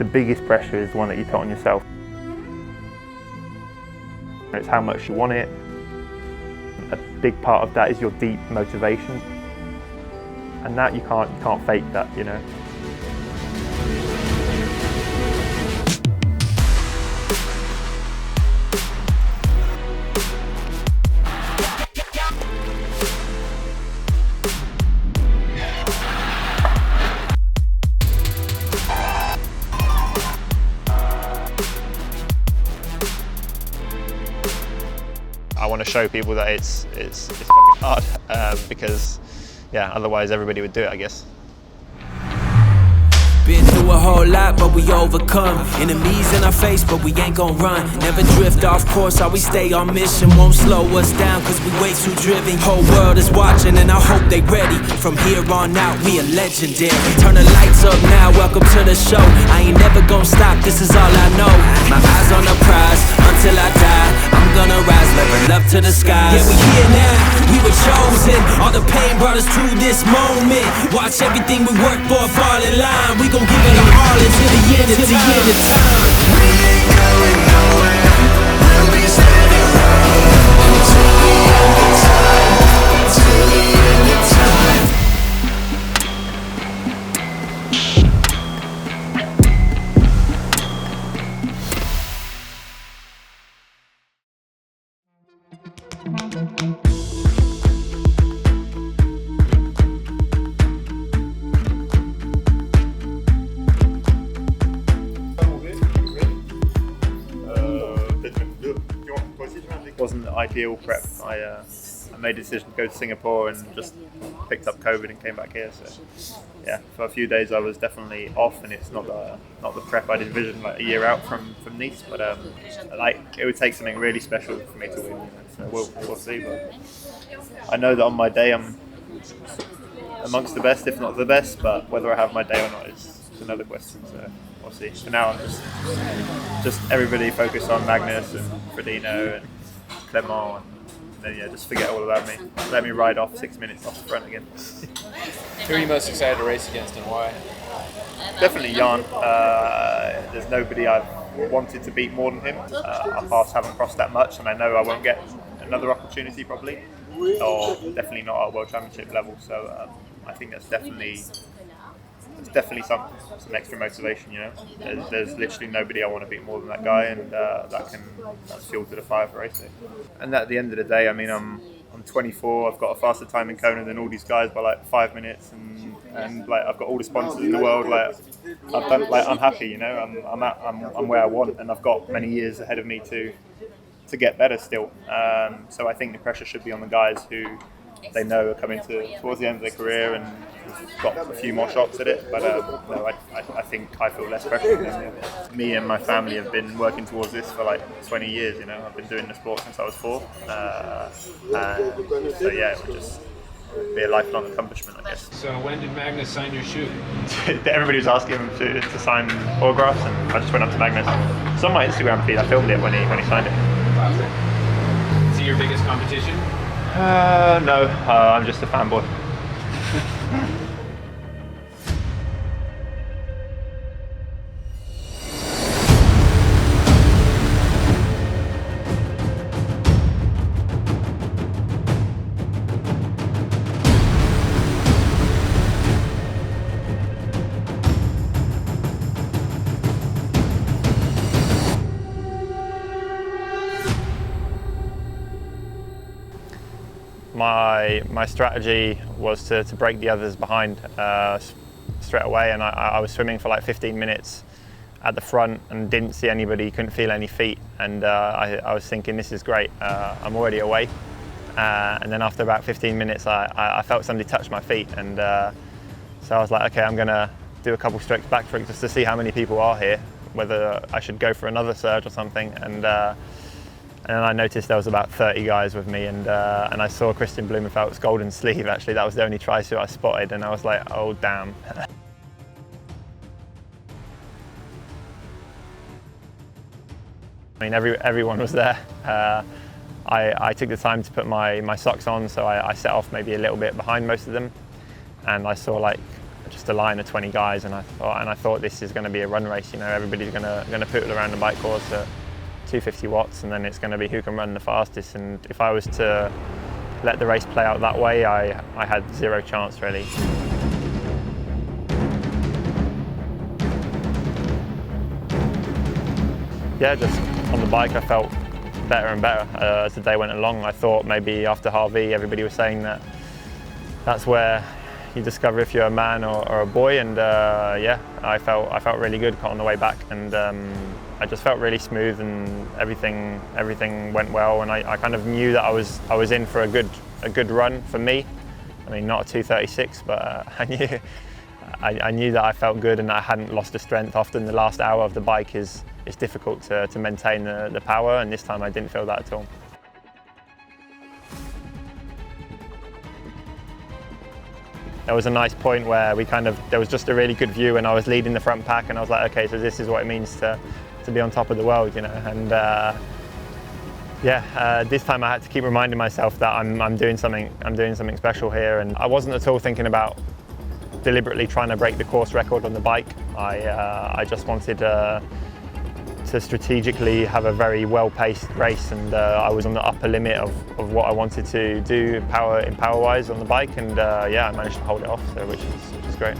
the biggest pressure is the one that you put on yourself. It's how much you want it. A big part of that is your deep motivation, and that you can't fake that, you know. I want to show people that it's fucking hard, because yeah, otherwise everybody would do it, I guess. Been through a whole lot, but we overcome. Enemies in our face, but we ain't gon' run. Never drift off course, always stay on mission. Won't slow us down, cause we way too driven. Whole world is watching, and I hope they ready. From here on out, we are legendary. Turn the lights up now, welcome to the show. I ain't never gon' stop, this is all I know. My eyes on the prize, until I die. I'm gonna rise, level up to the skies. Yeah, we here now, we were chosen. All the pain brought us to this moment. Watch everything we work for fall in line. We gon' give it all until the end of time. We ain't going nowhere. We'll be standing right until the end of time. Until the end of time. Wasn't the ideal prep. I made a decision to go to Singapore and just picked up COVID and came back here. So yeah, for a few days I was definitely off, and it's not the prep I'd envisioned like a year out from Nice. But like it would take something really special for me to win. So we'll see. But I know that on my day I'm amongst the best, if not the best. But whether I have my day or not is another question. So we'll see. For now, I'm just everybody focus on Magnus and Frodeno and Clement, and then yeah, just forget all about me. Let me ride off 6 minutes off the front again. Who are you most excited to race against and why? Definitely Jan. There's nobody I've wanted to beat more than him. Our paths haven't crossed that much, and I know I won't get another opportunity probably, or definitely not at World Championship level. So I think that's definitely some extra motivation, you know. There's literally nobody I want to beat more than that guy, and that's fuel to the fire for racing. And at the end of the day, I mean, I'm 24. I've got a faster time in Kona than all these guys by like 5 minutes, and like I've got all the sponsors in the world. Like I've done, like I'm happy, you know. I'm where I want, and I've got many years ahead of me to get better still. So I think the pressure should be on the guys who they know are coming towards the end of their career and got a few more shots at it, but no, I think I feel less pressure than them. Me and my family have been working towards this for like 20 years, you know. I've been doing the sport since I was 4, so yeah, it would just be a lifelong accomplishment, I guess. So when did Magnus sign your shoe? Everybody was asking him to sign autographs, and I just went up to Magnus. It's on my Instagram feed. I filmed it when he signed it. Is he your biggest competition? No, I'm just a fanboy. My strategy was to break the others behind straight away, and I was swimming for like 15 minutes at the front and didn't see anybody, couldn't feel any feet, and I was thinking, this is great, I'm already away. And then after about 15 minutes I felt somebody touch my feet, and so I was like, okay, I'm gonna do a couple strokes back for it just to see how many people are here, whether I should go for another surge or something. And then I noticed there was about 30 guys with me, and I saw Christian Blumenfeld's golden sleeve. Actually, that was the only tri-suit I spotted, and I was like, oh damn. I mean, everyone was there. I took the time to put my socks on, so I set off maybe a little bit behind most of them, and I saw like just a line of 20 guys, and I thought this is going to be a run race. You know, everybody's going to poodle around the bike course at 250 watts, and then it's going to be who can run the fastest. And if I was to let the race play out that way, I had zero chance really. Yeah, just on the bike I felt better and better as the day went along. I thought maybe after Harvey everybody was saying that that's where you discover if you're a man or a boy, and yeah, I felt really good on the way back, and I just felt really smooth, and everything went well, and I kind of knew that I was in for a good run for me. I mean, not a 2:36, but I knew that I felt good and I hadn't lost the strength. Often the last hour of the bike is difficult to maintain the power, and this time I didn't feel that at all. There was a nice point where there was just a really good view, and I was leading the front pack, and I was like, okay, so this is what it means to be on top of the world, you know. And yeah, this time I had to keep reminding myself that I'm doing something special here, and I wasn't at all thinking about deliberately trying to break the course record on the bike. I just wanted to strategically have a very well-paced race, and I was on the upper limit of what I wanted to do power-wise on the bike, and yeah, I managed to hold it off, so which is great.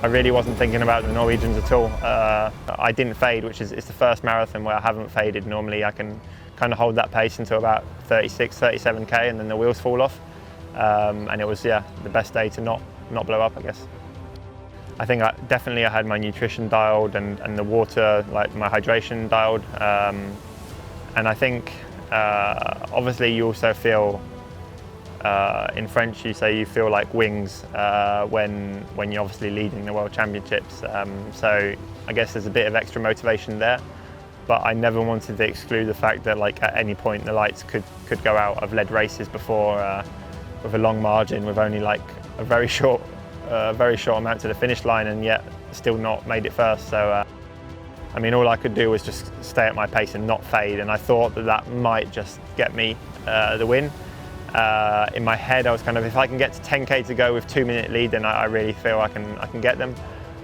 I really wasn't thinking about the Norwegians at all. I didn't fade, which is it's the first marathon where I haven't faded. Normally I can kind of hold that pace until about 36, 37k, and then the wheels fall off. And it was, yeah, the best day to not blow up, I guess. I think definitely I had my nutrition dialed and the water, like my hydration dialed. And I think obviously you also feel, in French you say you feel like wings when you're obviously leading the World Championships. So I guess there's a bit of extra motivation there. But I never wanted to exclude the fact that like at any point the lights could go out. I've led races before with a long margin, with only like a very short amount to the finish line, and yet still not made it first. So I mean, all I could do was just stay at my pace and not fade, and I thought that might just get me the win. In my head I was kind of, if I can get to 10k to go with 2-minute lead, then I really feel I can get them.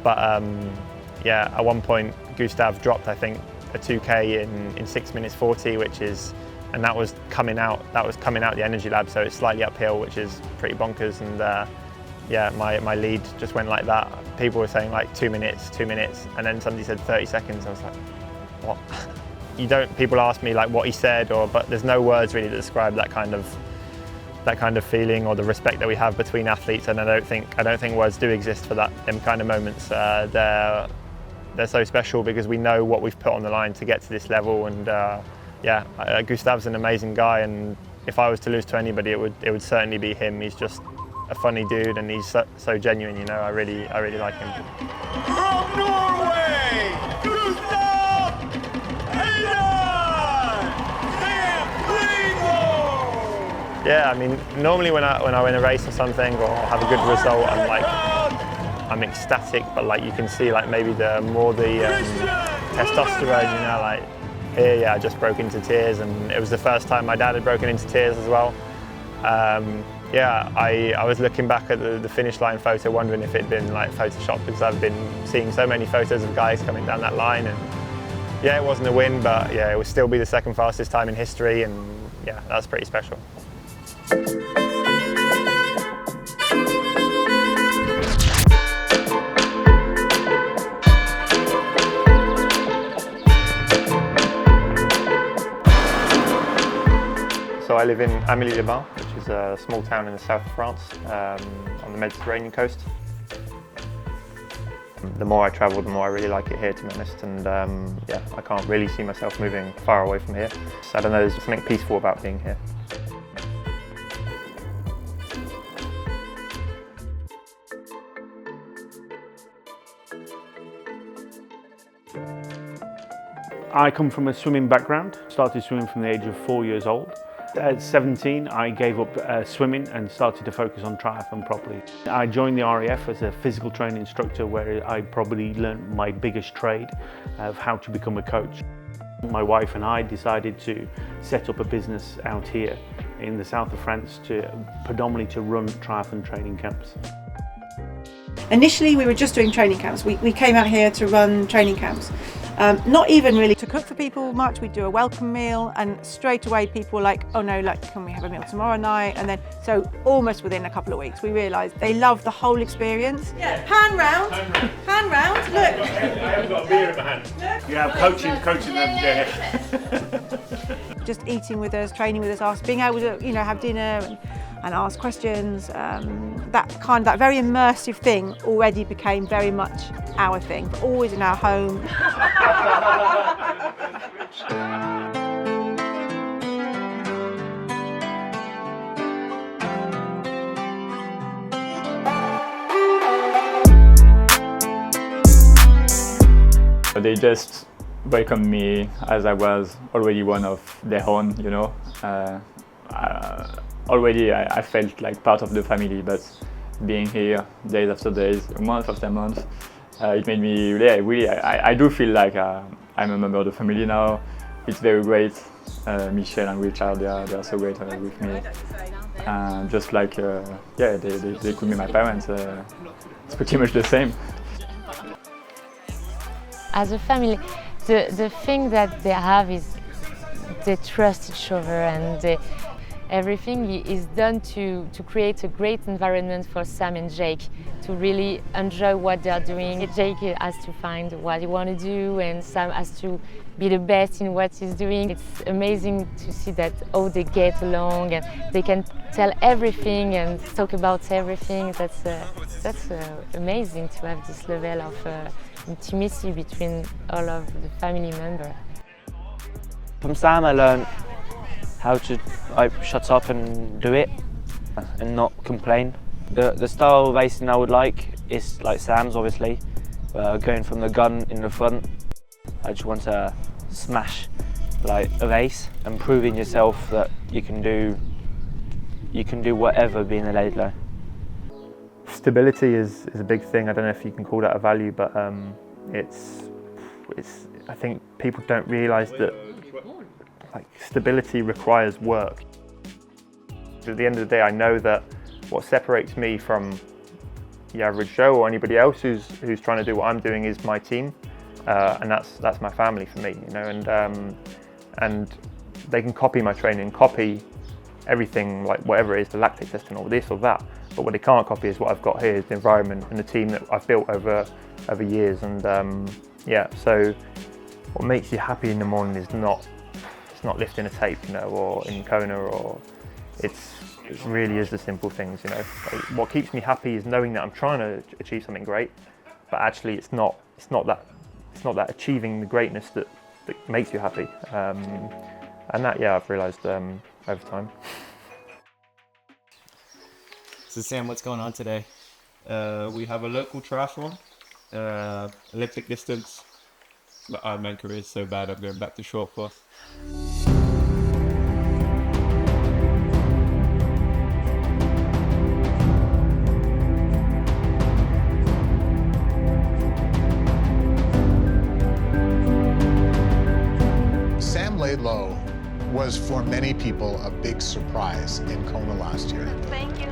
But yeah, at one point Gustav dropped, I think, a 2k in 6 minutes 40, and that was coming out the energy lab, so it's slightly uphill, which is pretty bonkers. And yeah, my lead just went like that. People were saying like 2 minutes, and then somebody said 30 seconds. I was like, what? People ask me like what he said, but there's no words really to describe that kind of feeling or the respect that we have between athletes. And I don't think words do exist for them kind of moments. They're so special because we know what we've put on the line to get to this level. And yeah, Gustav's an amazing guy, and if I was to lose to anybody, it would certainly be him. He's just a funny dude, and he's so genuine, you know. I really like him. From Norway, Gustav Sam Laidlow! Yeah, I mean, normally when I win a race or something or have a good result, I'm ecstatic, but like you can see like maybe the testosterone, you know, like here, yeah, I just broke into tears, and it was the first time my dad had broken into tears as well. Yeah, I was looking back at the finish line photo, wondering if it'd been like photoshopped, because I've been seeing so many photos of guys coming down that line, and yeah, it wasn't a win, but yeah, it would still be the second fastest time in history, and yeah, that's pretty special. So I live in Amélie-les-Bains, which is a small town in the south of France, on the Mediterranean coast. The more I travel, the more I really like it here, to be honest, and yeah, I can't really see myself moving far away from here. So I don't know, there's something peaceful about being here. I come from a swimming background, started swimming from the age of 4 years old. At 17, I gave up swimming and started to focus on triathlon properly. I joined the RAF as a physical training instructor, where I probably learned my biggest trade of how to become a coach. My wife and I decided to set up a business out here in the south of France predominantly to run triathlon training camps. Initially we were just doing training camps. We came out here to run training camps. Not even really to cook for people much. We'd do a welcome meal and straight away people were like, oh no, like, can we have a meal tomorrow night? And then, so almost within a couple of weeks, we realised they love the whole experience. Yeah, pan round, look. I haven't got a beer in my hand. Yeah, coaching them, yeah. Just eating with us, training with us, being able to, have dinner and ask questions. That very immersive thing already became very much our thing, but always in our home. They just welcomed me as I was already one of their own, Already I felt like part of the family, but being here days after days, month after month, it made me really, I do feel like I'm a member of the family now. It's very great. Michelle and Richard, they are so great with me. Just like, they could be my parents. It's pretty much the same. As a family, the thing that they have is they trust each other, and everything is done to create a great environment for Sam and Jake to really enjoy what they're doing. Jake has to find what he wants to do, and Sam has to be the best in what he's doing. It's amazing to see that they get along and they can tell everything and talk about everything. That's amazing to have this level of intimacy between all of the family members. From Sam I learned how to shut up and do it and not complain. The style of racing I would like is like Sam's, obviously, going from the gun in the front. I just want to smash like a race and proving yourself that you can do whatever being a Laidlow. Stability is a big thing. I don't know if you can call that a value, but I think people don't realise that stability requires work. At the end of the day, I know that what separates me from the average Joe or anybody else who's trying to do what I'm doing is my team, and that's my family for me, and they can copy my training, copy everything, like whatever it is, the lactate testing or this or that, but what they can't copy is what I've got here, is the environment and the team that I've built over years. And so what makes you happy in the morning is not lifting a tape, or in Kona, or it really is the simple things, What keeps me happy is knowing that I'm trying to achieve something great, but actually it's not that achieving the greatness that makes you happy, and that I've realised over time. So Sam, what's going on today? We have a local triathlon, Olympic distance, but Ironman career is so bad I'm going back to short course. Sam Laidlow was for many people a big surprise in Kona last year. Thank you.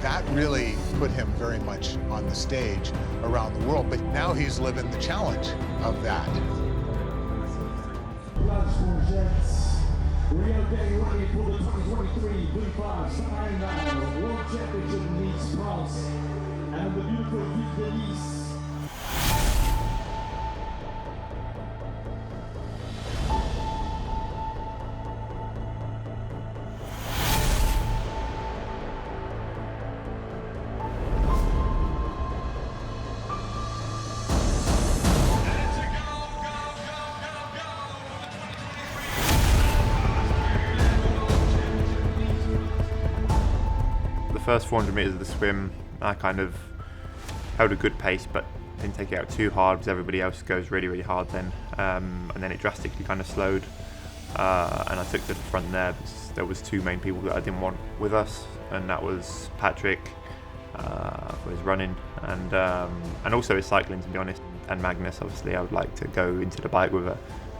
That really put him very much on the stage around the world, but now he's living the challenge of that. We are getting ready for the 2023 VinFast IRONMAN World Championship in Nice, France, and the beautiful Ville de Nice. The first 400 metres of the swim, I kind of held a good pace, but didn't take it out too hard because everybody else goes really, really hard then. And then it drastically kind of slowed, and I took to the front there because there was two main people that I didn't want with us, and that was Patrick for his running, and also his cycling, to be honest, and Magnus. Obviously I would like to go into the bike with a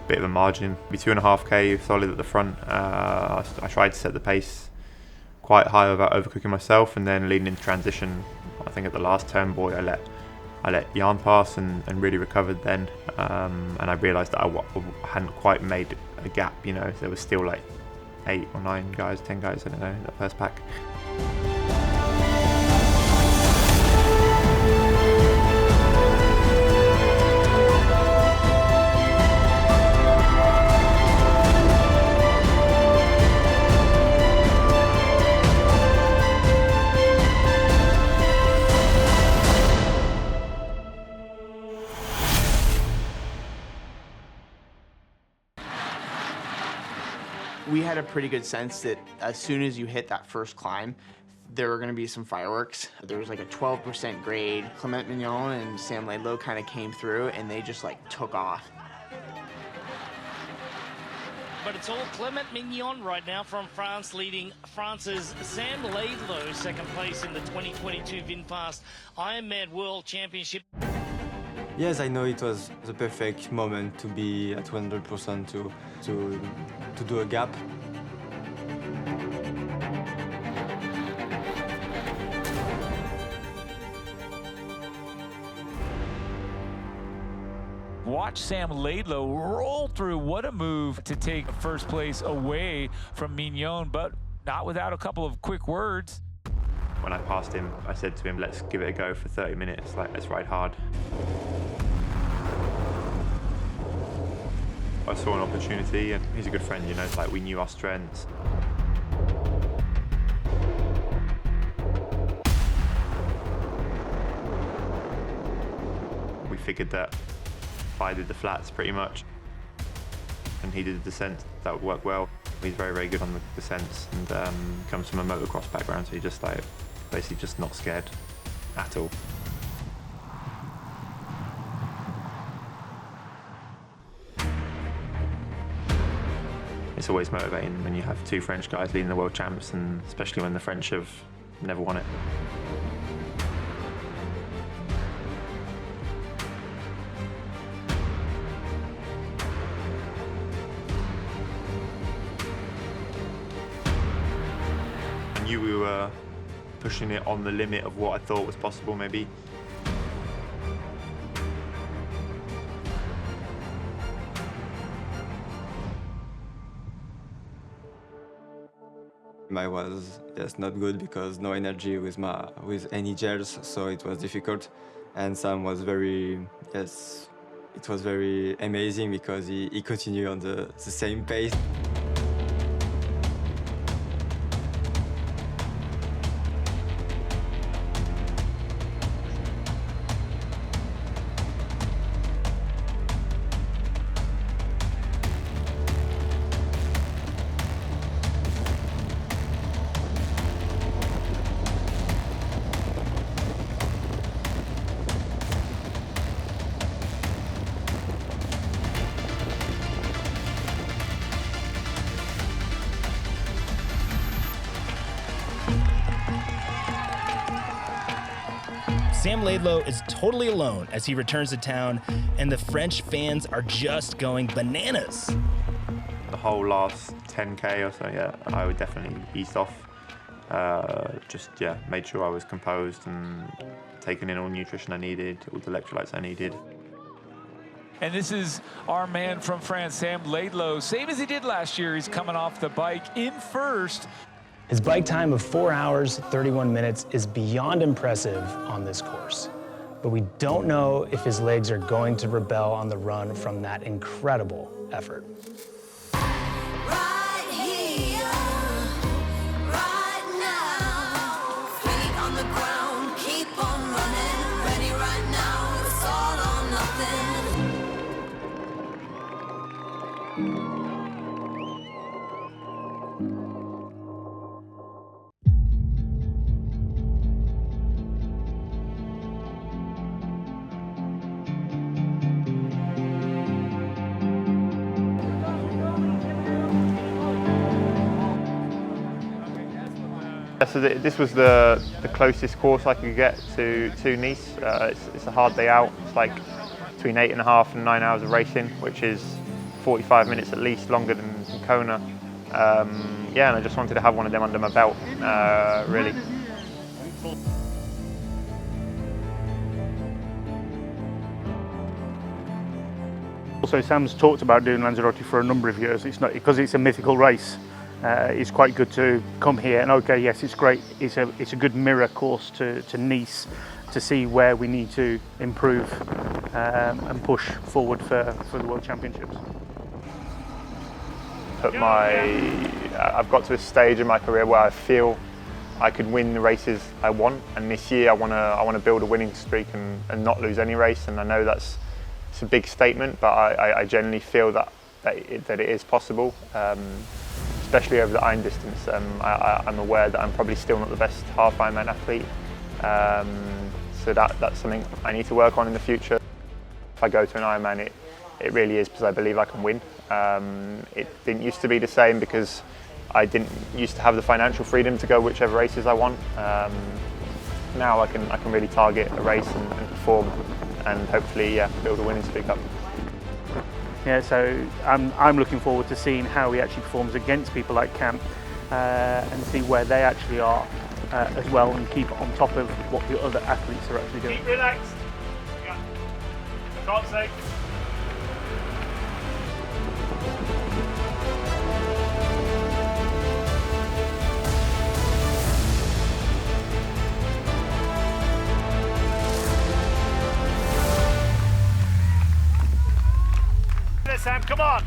bit of a margin, be 2.5k solid at the front. I tried to set the pace quite high without overcooking myself, and then leading into transition, I think at the last turn, boy, I let yarn pass and really recovered then, and I realised that I hadn't quite made a gap. You know, there was still like 8 or 9 guys, 10 guys, I don't know, in that first pack. We had a pretty good sense that as soon as you hit that first climb, there were going to be some fireworks. There was like a 12% grade. Clement Mignon and Sam Laidlow kind of came through, and they just like took off. But it's all Clement Mignon right now from France, leading France's Sam Laidlow, second place in the 2022 VinFast IRONMAN World Championship. Yes, I know it was the perfect moment to be at 100% to do a gap. Watch Sam Laidlow roll through. What a move to take first place away from Mignon, but not without a couple of quick words. When I passed him, I said to him, let's give it a go for 30 minutes, like, let's ride hard. I saw an opportunity, and he's a good friend, you know, it's like we knew our strengths. We figured that if I did the flats pretty much, and he did the descent, that would work well. He's very, very good on the descents, and comes from a motocross background, so he's just like, basically just not scared at all. It's always motivating when you have 2 French guys leading the world champs, and especially when the French have never won it. I knew we were pushing it on the limit of what I thought was possible, maybe. I was not good because no energy with any gels, so it was difficult. And Sam was it was very amazing because he continued on the same pace. Sam Laidlow is totally alone as he returns to town, and the French fans are just going bananas. The whole last 10K or so, yeah, I would definitely ease off. Made sure I was composed and taking in all nutrition I needed, all the electrolytes I needed. And this is our man from France, Sam Laidlow. Same as he did last year, he's coming off the bike in first. His bike time of 4 hours, 31 minutes is beyond impressive on this course. But we don't know if his legs are going to rebel on the run from that incredible effort. So this was the closest course I could get to Nice. It's a hard day out. It's like between 8.5 and 9 hours of racing, which is 45 minutes at least longer than Kona. Yeah, and I just wanted to have one of them under my belt, really. Also, Sam's talked about doing Lanzarote for a number of years. It's not because it's a mythical race. It's quite good to come here and okay, yes, it's great. It's a good mirror course to Nice to see where we need to improve and push forward for the World Championships. I've got to a stage in my career where I feel I could win the races I want, and this year I want to build a winning streak and not lose any race. And I know it's a big statement, but I genuinely feel that it is possible, especially over the iron distance. I'm aware that I'm probably still not the best half Ironman athlete, so that's something I need to work on in the future. If I go to an Ironman, it really is because I believe I can win. It didn't used to be the same because I didn't used to have the financial freedom to go whichever races I want. Now I can really target a race and perform, and hopefully build a winning streak up. Yeah, so I'm looking forward to seeing how he actually performs against people like Cam and see where they actually are as well, and keep on top of what the other athletes are actually doing. Keep relaxed. Can't say. Sam, come on!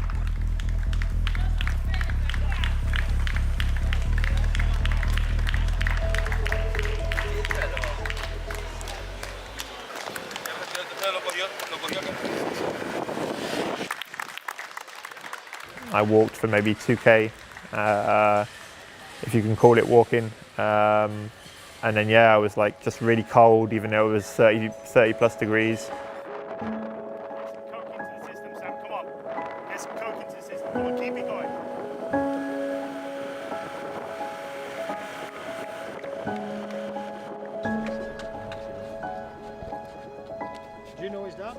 I walked for maybe 2K, if you can call it walking. And then I was like just really cold, even though it was 30 plus degrees. Do you know his dad?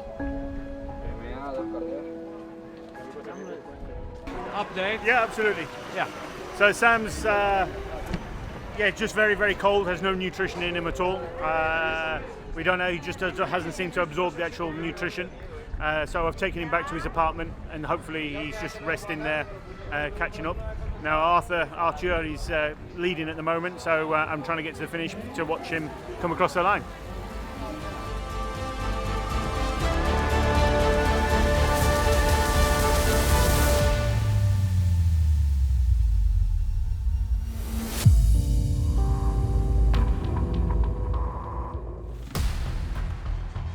Update? Yeah, absolutely. Yeah. So Sam's, just very, very cold, has no nutrition in him at all. We don't know, he just hasn't seemed to absorb the actual nutrition. So I've taken him back to his apartment and hopefully he's just resting there, catching up. Now Arthur is leading at the moment, so I'm trying to get to the finish to watch him come across the line.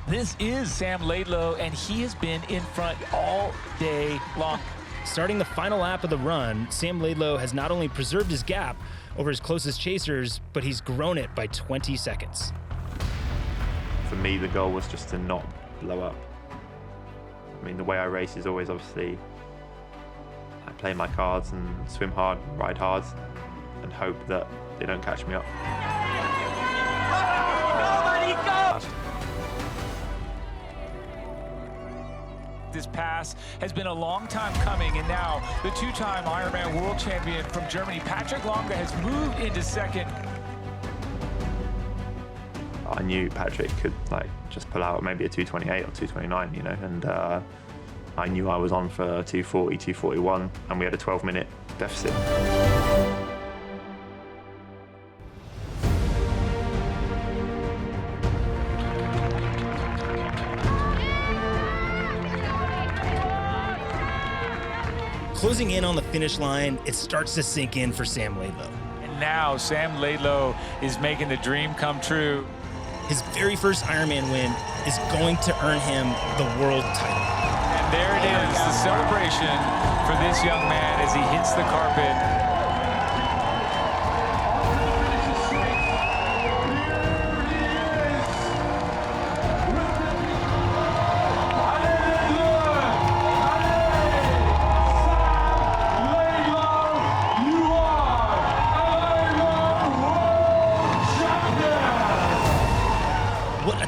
This is Sam Laidlow, and he has been in front all day long. Starting the final lap of the run, Sam Laidlow has not only preserved his gap over his closest chasers, but he's grown it by 20 seconds. For me, the goal was just to not blow up. I mean, the way I race is always obviously I play my cards and swim hard, ride hard, and hope that they don't catch me up. This pass has been a long time coming, and now the two-time Ironman World Champion from Germany, Patrick Lange, has moved into second. I knew Patrick could just pull out maybe a 228 or 229, and I knew I was on for 240, 241, and we had a 12-minute deficit. Closing in on the finish line, it starts to sink in for Sam Laidlow. And now Sam Laidlow is making the dream come true. His very first Ironman win is going to earn him the world title. And there it is, the celebration for this young man as he hits the carpet.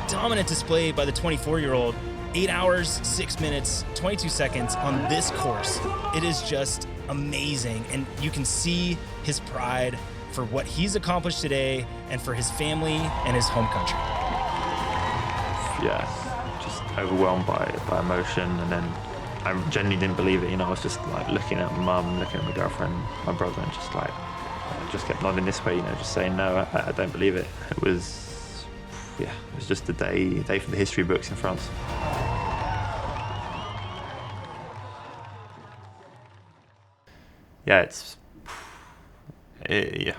Dominant display by the 24-year-old. 8 hours, 6 minutes, 22 seconds on this course. It is just amazing, and you can see his pride for what he's accomplished today and for his family and his home country. Yeah, just overwhelmed by emotion, and then I genuinely didn't believe it. You know, I was just like looking at my mum, looking at my girlfriend, my brother, and just like I just kept nodding this way, you know, just saying no, I don't believe it. It was, yeah, it was just a day for the history books in France. Yeah,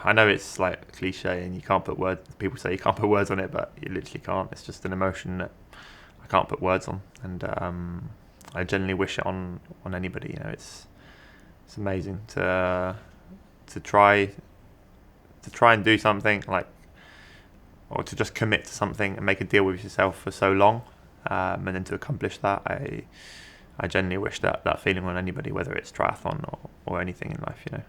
I know it's like cliche and you can't put words, people say you can't put words on it, but you literally can't. It's just an emotion that I can't put words on, and I genuinely wish it on anybody. You know, it's amazing to try and do something like, or to just commit to something and make a deal with yourself for so long, and then to accomplish that. I genuinely wish that feeling on anybody, whether it's triathlon or anything in life, you know.